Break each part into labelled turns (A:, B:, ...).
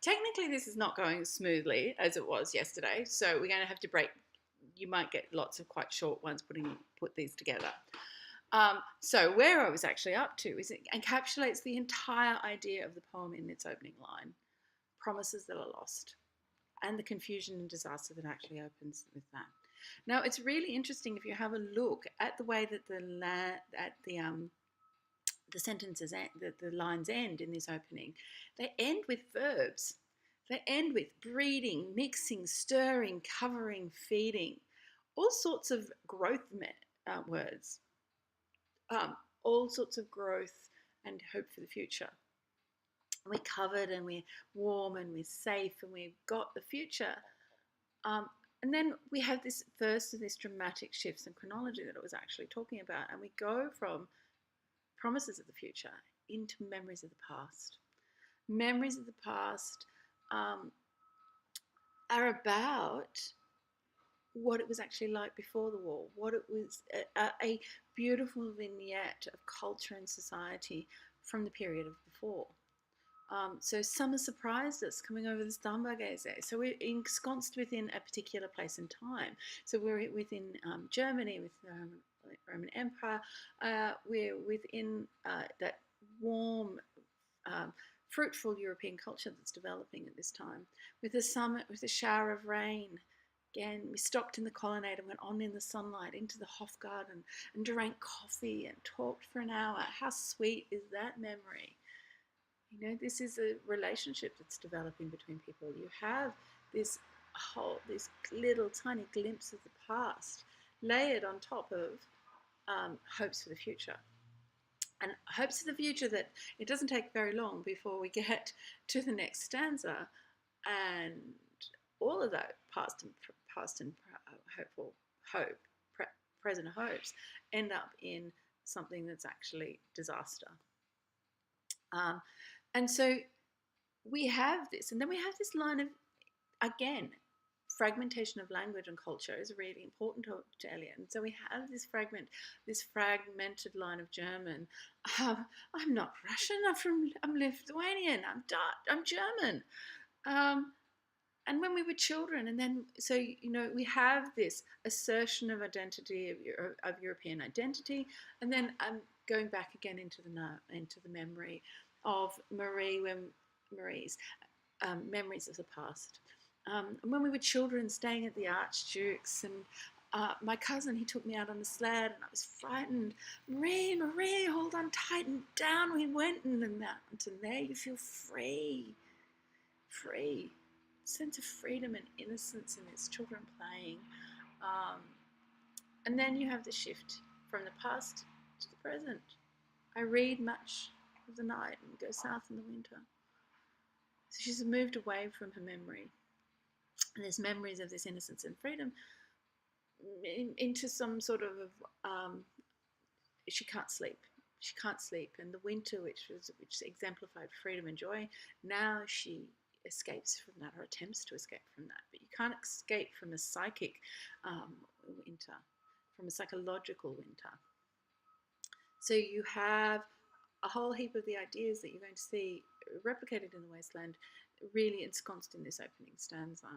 A: technically this is not going as smoothly as it was yesterday, so we're going to have to break. You might get lots of quite short ones put these together. So where I was actually up to is it encapsulates the entire idea of the poem in its opening line: promises that are lost, and the confusion and disaster that actually opens with that. Now it's really interesting if you have a look at the way that the sentences, the lines end in this opening. They end with verbs. They end with breeding, mixing, stirring, covering, feeding, all sorts of growth words, all sorts of growth and hope for the future. We're covered and we're warm and we're safe and we've got the future. And then we have this first of this dramatic shifts in chronology that I was actually talking about, and we go from promises of the future into memories of the past. Memories of the past are about what it was actually like before the war, what it was a beautiful vignette of culture and society from the period of before. So summer surprised us coming over the Starnbergersee. So we're ensconced within a particular place and time. So we're within Germany, with the Roman Empire. We're within that warm, fruitful European culture that's developing at this time. With a summer, with a shower of rain. Again, we stopped in the colonnade and went on in the sunlight into the Hofgarten and drank coffee and talked for an hour. How sweet is that memory? You know, this is a relationship that's developing between people. You have this little tiny glimpse of the past layered on top of hopes for the future. And hopes for the future that it doesn't take very long before we get to the next stanza, and all of that past and hopeful present hopes end up in something that's actually disaster. And so we have this, and then we have this line of, again, fragmentation of language and culture is really important to Eliot. And so we have this fragmented line of German. I'm not Russian. I'm Lithuanian. I'm Dutch. I'm German. And when we were children, and then so we have this assertion of identity of European identity, and then going back again into the memory of Marie's memories of the past. And when we were children, staying at the Archduke's, and my cousin, he took me out on the sled, and I was frightened. Marie, hold on tight, and down we went in the mountains, and there you feel free. Sense of freedom and innocence, and there's children playing. And then you have the shift from the past to the present. I read much of the night and go south in the winter. So she's moved away from her memory. And there's memories of this innocence and freedom into some sort of, she can't sleep. She can't sleep. And the winter, which exemplified freedom and joy, now she escapes from that, or attempts to escape from that. But you can't escape from a psychic winter, from a psychological winter. So you have a whole heap of the ideas that you're going to see replicated in the Wasteland, really ensconced in this opening stanza.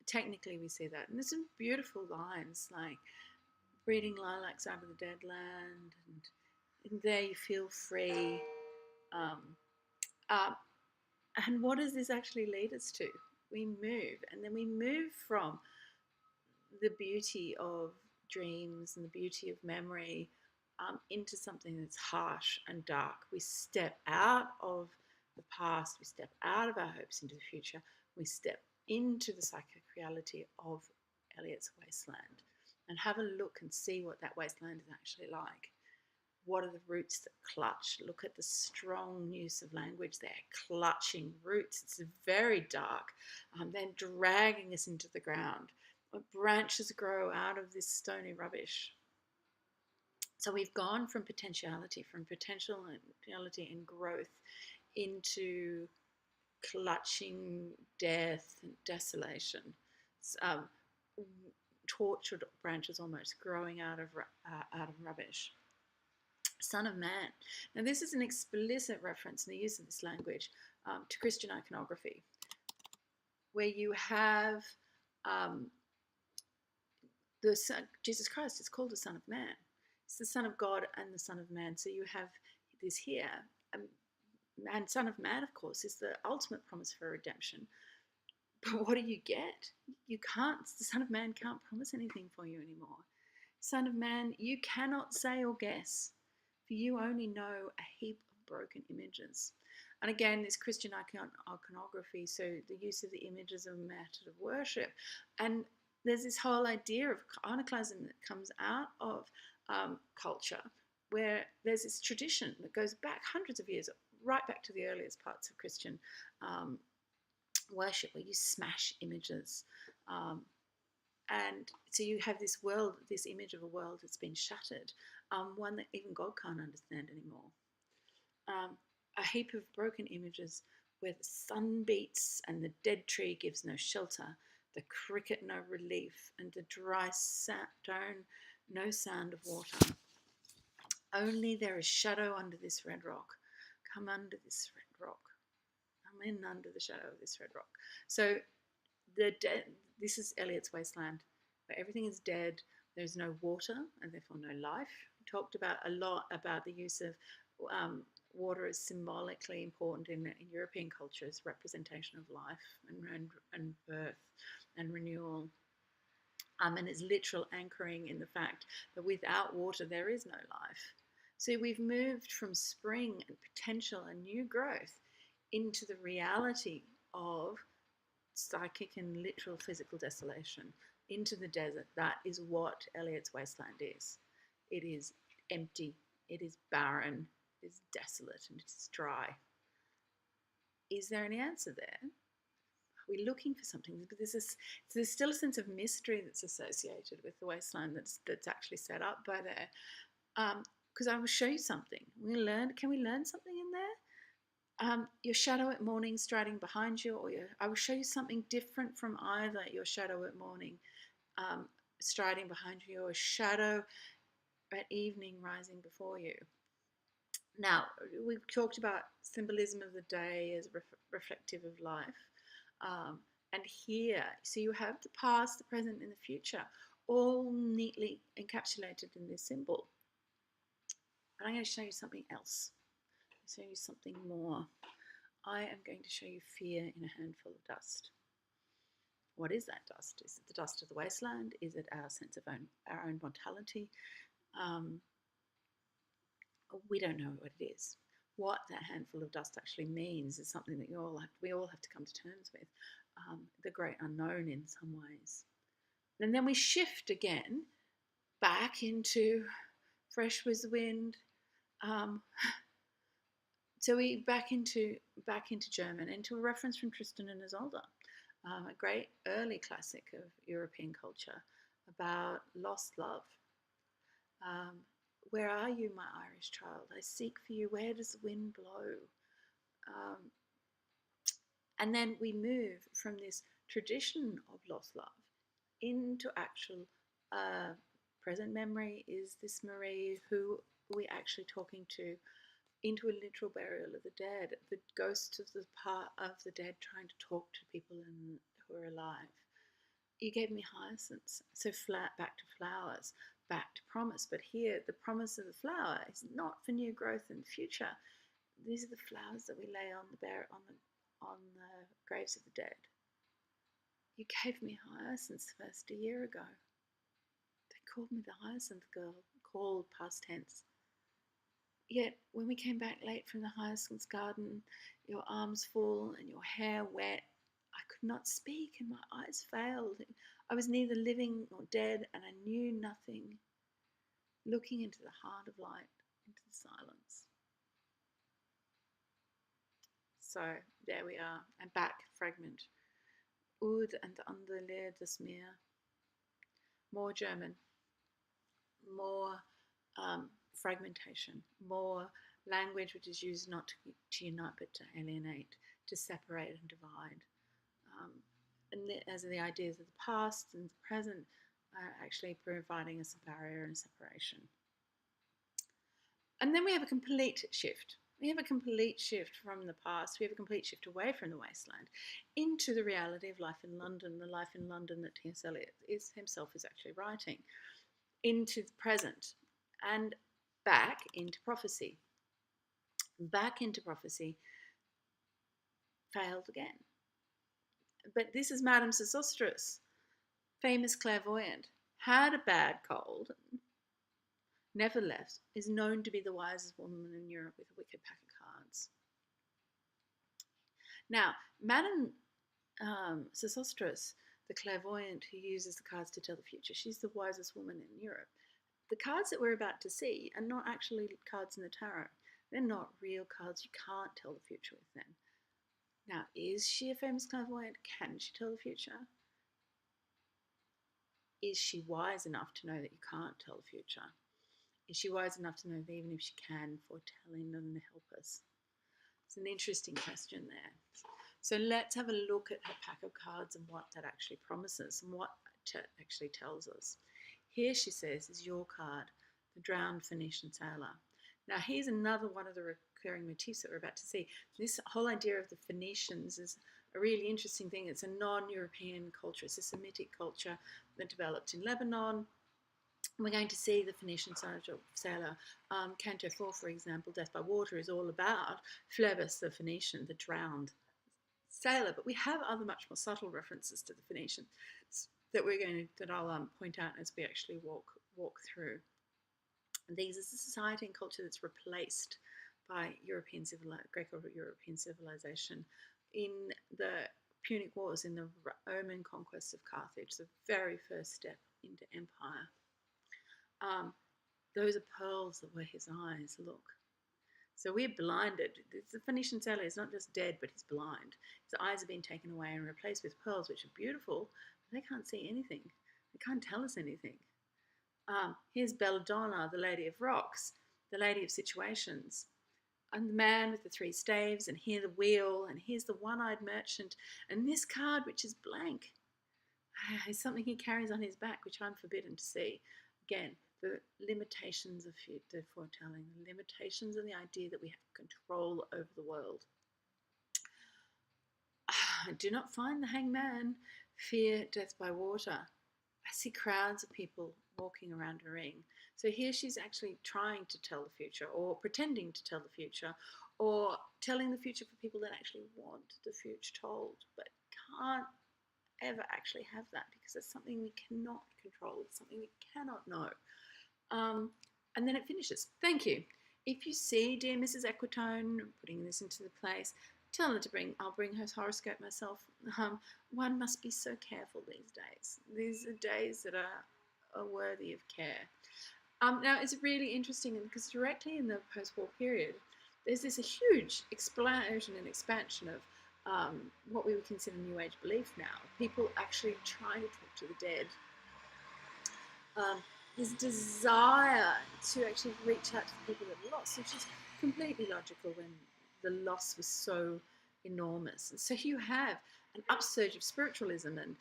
A: Technically, we see that. And there's some beautiful lines like breeding lilacs out of the dead land, and there you feel free. And what does this actually lead us to? We move, and then we move from the beauty of dreams and the beauty of memory into something that's harsh and dark. We step out of the past, we step out of our hopes into the future, we step into the psychic reality of Eliot's Wasteland, and have a look and see what that wasteland is actually like. What are the roots that clutch? Look at the strong use of language there, clutching roots. It's very dark. Then dragging us into the ground. Branches grow out of this stony rubbish. So we've gone from potentiality and growth into clutching death and desolation. Tortured branches almost growing out of rubbish. Son of Man. Now this is an explicit reference in the use of this language to Christian iconography, where you have um, the Son, Jesus Christ is called the Son of Man. It's the Son of God and the Son of Man. So you have this here. And Son of Man, of course, is the ultimate promise for redemption. But what do you get? You can't, the Son of Man can't promise anything for you anymore. Son of Man, you cannot say or guess, for you only know a heap of broken images. And again, this Christian iconography, so the use of the images of a method of worship. And there's this whole idea of iconoclasm that comes out of culture, where there's this tradition that goes back hundreds of years, right back to the earliest parts of Christian worship, where you smash images. And so you have this world, this image of a world that's been shattered, one that even God can't understand anymore. A heap of broken images where the sun beats and the dead tree gives no shelter, the cricket no relief, and the dry stone no sound of water. Only there is shadow under this red rock. Come under this red rock. Come in under the shadow of this red rock. So this is Eliot's Wasteland, where everything is dead. There's no water and therefore no life. We talked about a lot about the use of water as symbolically important in European cultures, representation of life and birth and renewal. And its literal anchoring in the fact that without water there is no life. So we've moved from spring and potential and new growth into the reality of psychic and literal physical desolation, into the desert. That is what Eliot's Wasteland is. It is empty, it is barren, it is desolate, and it is dry. Is there any answer there? Are we looking for something? But there's still a sense of mystery that's associated with the wasteland that's actually set up by there. Because I will show you something. Can we learn something in there? Your shadow at morning striding behind you, or I will show you something different from either your shadow at morning striding behind you, or a shadow at evening rising before you. Now, we've talked about symbolism of the day as reflective of life. And here, so you have the past, the present, and the future, all neatly encapsulated in this symbol. But I'm going to show you something else. I'll show you something more. I am going to show you fear in a handful of dust. What is that dust? Is it the dust of the wasteland? Is it our sense of our own mortality? We don't know what it is. What that handful of dust actually means is something that we all have to come to terms with, the great unknown in some ways. And then we shift again back into fresh with the wind. So we back into German, into a reference from Tristan and Isolde, a great early classic of European culture about lost love. Where are you, my Irish child? I seek for you. Where does the wind blow? And then we move from this tradition of lost love into actual present memory. Is this Marie? Who are we actually talking to? Into a literal burial of the dead, the ghosts of the part of the dead trying to talk to people who are alive. You gave me hyacinths, so back to flowers, back to promise. But here, the promise of the flower is not for new growth in the future. These are the flowers that we lay on the graves of the dead. You gave me hyacinths first a year ago. They called me the hyacinth girl, called past tense. Yet when we came back late from the hyacinth garden, your arms full and your hair wet, I could not speak and my eyes failed. I was neither living nor dead, and I knew nothing. Looking into the heart of light, into the silence. So there we are, and back fragment. Ud and andere das Meer. More German, more fragmentation, more language which is used not to unite but to alienate, to separate and divide. And as the ideas of the past and the present are actually providing us a barrier and separation. And then we have a complete shift. We have a complete shift from the past. We have a complete shift away from the wasteland into the reality of life in London, the life in London that T.S. Eliot himself is actually writing, into the present and back into prophecy. Back into prophecy failed again. But this is Madame Sosostris, famous clairvoyant, had a bad cold, never left, is known to be the wisest woman in Europe with a wicked pack of cards. Now, Madame Sosostris, the clairvoyant who uses the cards to tell the future, she's the wisest woman in Europe. The cards that we're about to see are not actually cards in the tarot. They're not real cards. You can't tell the future with them. Now, is she a famous clairvoyant? Can she tell the future? Is she wise enough to know that you can't tell the future? Is she wise enough to know that even if she can, foretelling doesn't help us? It's an interesting question there. So let's have a look at her pack of cards and what that actually promises and what it actually tells us. Here she says is your card, the drowned Phoenician sailor. Now here's another one of the recurring motifs that we're about to see. This whole idea of the Phoenicians is a really interesting thing. It's a non-European culture. It's a Semitic culture that developed in Lebanon. We're going to see the Phoenician sailor. Canto 4, for example, Death by Water, is all about Phlebas, the Phoenician, the drowned sailor. But we have other much more subtle references to the Phoenicians that I'll point out as we actually walk through. And these is a society and culture that's replaced by Greco-European civilization in the Punic Wars, in the Roman conquest of Carthage, the very first step into empire. Those are pearls that were his eyes. Look. So we're blinded. The Phoenician sailor is not just dead, but he's blind. His eyes have been taken away and replaced with pearls, which are beautiful, but they can't see anything. They can't tell us anything. Here's Belladonna, the Lady of Rocks, the Lady of Situations, and the man with the three staves, and here the wheel, and here's the one-eyed merchant, and this card, which is blank, is something he carries on his back, which I'm forbidden to see. Again, the limitations of the foretelling, the limitations of the idea that we have control over the world. I do not find the hangman, fear death by water. I see crowds of people walking around a ring. So here she's actually trying to tell the future, or pretending to tell the future, or telling the future for people that actually want the future told, but can't ever actually have that because it's something we cannot control. It's something we cannot know. And then it finishes. Thank you. If you see dear Mrs. Equitone putting this into the place, tell her to I'll bring her horoscope myself. One must be so careful these days. These are days that are worthy of care. Now, it's really interesting because directly in the post-war period, there's this huge explosion and expansion of what we would consider New Age belief now. People actually trying to talk to the dead. This desire to actually reach out to the people that lost, which is completely logical when the loss was so enormous. And so you have an upsurge of spiritualism, and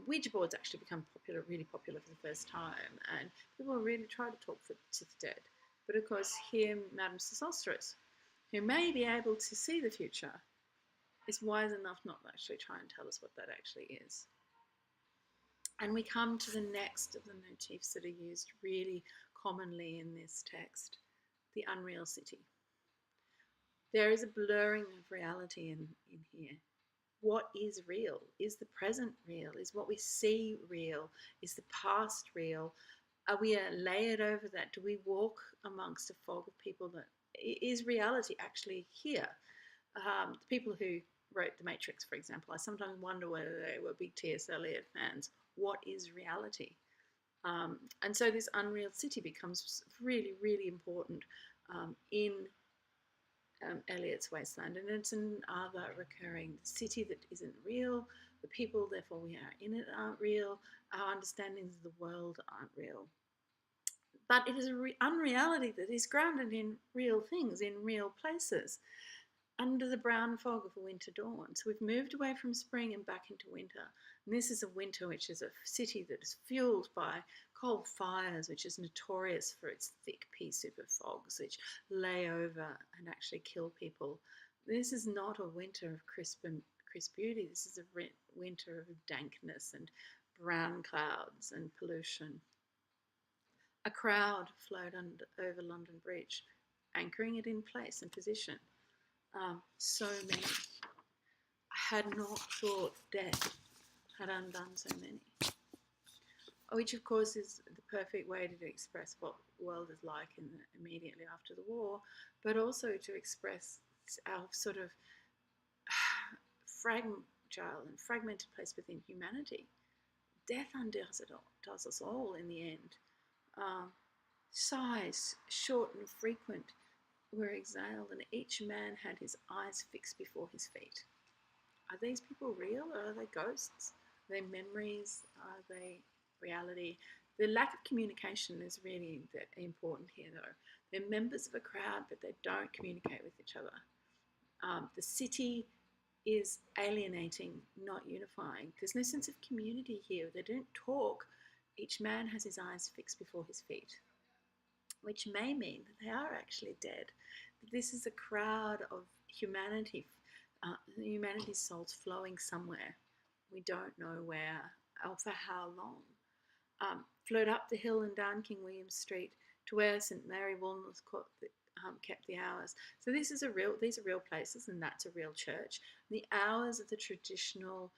A: Ouija boards actually become really popular for the first time, and people really try to talk to the dead. But of course, here Madame Sosostris, who may be able to see the future, is wise enough not to actually try and tell us what that actually is. And we come to the next of the motifs that are used really commonly in this text, the unreal city. There is a blurring of reality in here. What is real? Is the present real? Is what we see real? Is the past real? Are we layered over that? Do we walk amongst a fog of people that is reality actually here? The people who wrote The Matrix, for example, I sometimes wonder whether they were big T.S. Eliot fans. What is reality? And so this unreal city becomes really, really important in Eliot's Wasteland, and it's another recurring city that isn't real. The people, therefore, we are in it aren't real. Our understandings of the world aren't real. But it is an unreality that is grounded in real things, in real places, under the brown fog of a winter dawn. So we've moved away from spring and back into winter. And this is a winter which is a city that is fueled by Coal fires, which is notorious for its thick pea super fogs, which lay over and actually kill people. This is not a winter of crisp beauty. This is a winter of dankness and brown clouds and pollution. A crowd flowed over London Bridge, anchoring it in place and position. So many. I had not thought death had undone so many. Which, of course, is the perfect way to express what the world is like immediately after the war, but also to express our sort of fragile and fragmented place within humanity. Death undoes it all, does us all in the end. Sighs, short and frequent, were exhaled, and each man had his eyes fixed before his feet. Are these people real, or are they ghosts? Are they memories? Are they reality? The lack of communication is really important here, though. They're members of a crowd, but they don't communicate with each other. The city is alienating, not unifying. There's no sense of community here. They don't talk. Each man has his eyes fixed before his feet, which may mean that they are actually dead. But this is a crowd of humanity, humanity's souls flowing somewhere. We don't know where or for how long. Flowed up the hill and down King William Street to where St Mary Woolnoth kept the hours. So these are real places, and that's a real church. The hours of the traditional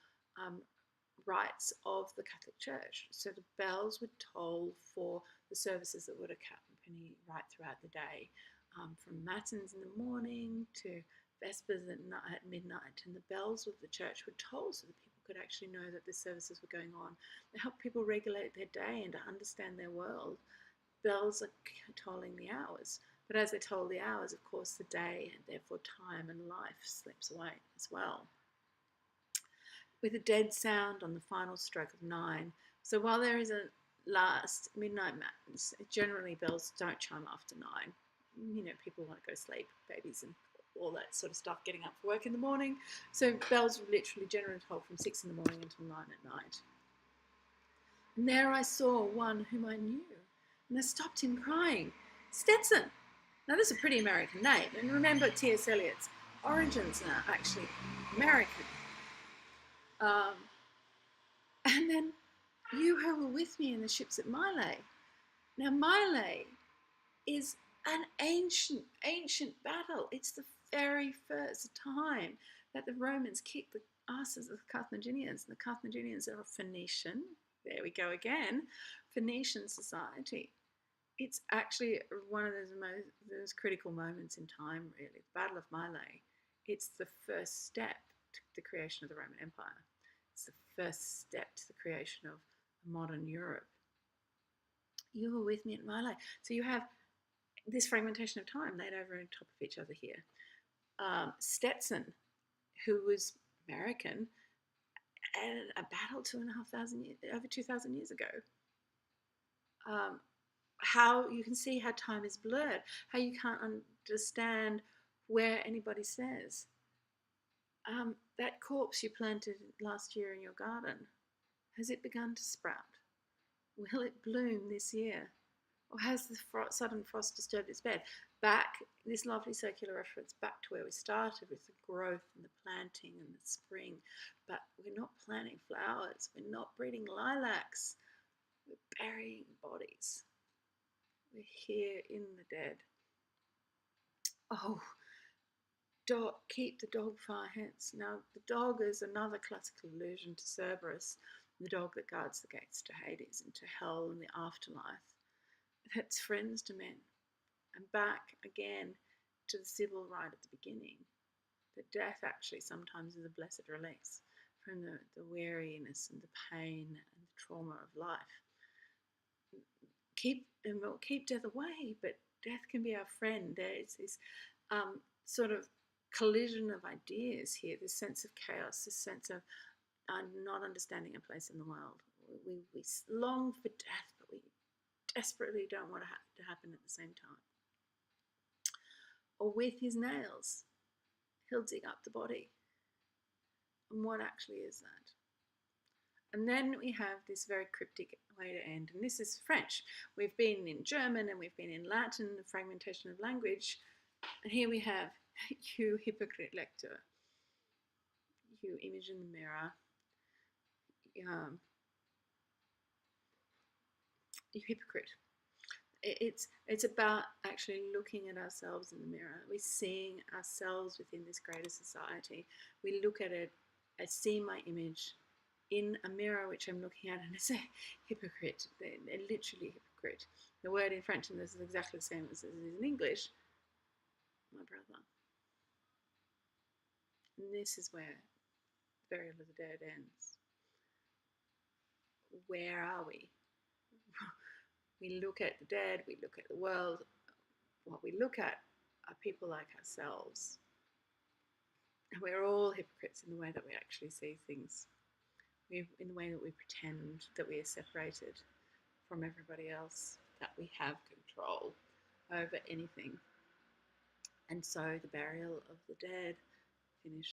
A: rites of the Catholic Church. So the bells would toll for the services that would accompany right throughout the day, from matins in the morning to vespers at midnight, and the bells of the church would toll so that people could actually know that the services were going on. They help people regulate their day and to understand their world. Bells are tolling the hours, but as they toll the hours, of course, the day and therefore time and life slips away as well. With a dead sound on the final stroke of 9. So while there is a last midnight mass, generally bells don't chime after 9. You know, people want to go sleep, babies and all that sort of stuff, getting up for work in the morning. So bells literally generally toll from 6 in the morning until 9 at night. And there I saw one whom I knew, and I stopped him crying, Stetson. Now this is a pretty American name, and remember T.S. Eliot's origins are actually American. And then you who were with me in the ships at Mylae. Now Mylae is an ancient battle. It's the very first time that the Romans kicked the asses of the Carthaginians. And the Carthaginians are a Phoenician, there we go again, Phoenician society. It's actually one of those critical moments in time, really. The Battle of Mylae. It's the first step to the creation of the Roman Empire. It's the first step to the creation of modern Europe. You were with me at Mylae. So you have this fragmentation of time laid over on top of each other here. Stetson, who was American, at a battle 2,500 years, over 2,000 years ago. How you can see how time is blurred, how you can't understand where anybody says. That corpse you planted last year in your garden, has it begun to sprout? Will it bloom this year? Or has the sudden frost disturbed its bed? Back, this lovely circular reference back to where we started with the growth and the planting and the spring. But we're not planting flowers. We're not breeding lilacs. We're burying bodies. We're here in the dead. Oh, keep the dog far hence. Now, the dog is another classical allusion to Cerberus, the dog that guards the gates to Hades and to hell and the afterlife. That's friends to men. And back again to the Sibyl right at the beginning, that death actually sometimes is a blessed release from the weariness and the pain and the trauma of life. Keep death away, but death can be our friend. There's this sort of collision of ideas here, this sense of chaos, this sense of not understanding a place in the world. We long for death, but we desperately don't want it to happen at the same time. Or with his nails, he'll dig up the body. And what actually is that? And then we have this very cryptic way to end, and this is French. We've been in German and we've been in Latin, the fragmentation of language. And here we have, you hypocrite lector, you image in the mirror, um, you hypocrite. It's about actually looking at ourselves in the mirror. We're seeing ourselves within this greater society. We look at it, I see my image in a mirror which I'm looking at, and it's a hypocrite. They're literally hypocrite. The word in French, and this is exactly the same as it is in English, my brother. And this is where Burial of the Dead ends. Where are we? We look at the dead, we look at the world. What we look at are people like ourselves. And we're all hypocrites in the way that we actually see things, in the way that we pretend that we are separated from everybody else, that we have control over anything. And so the Burial of the Dead finished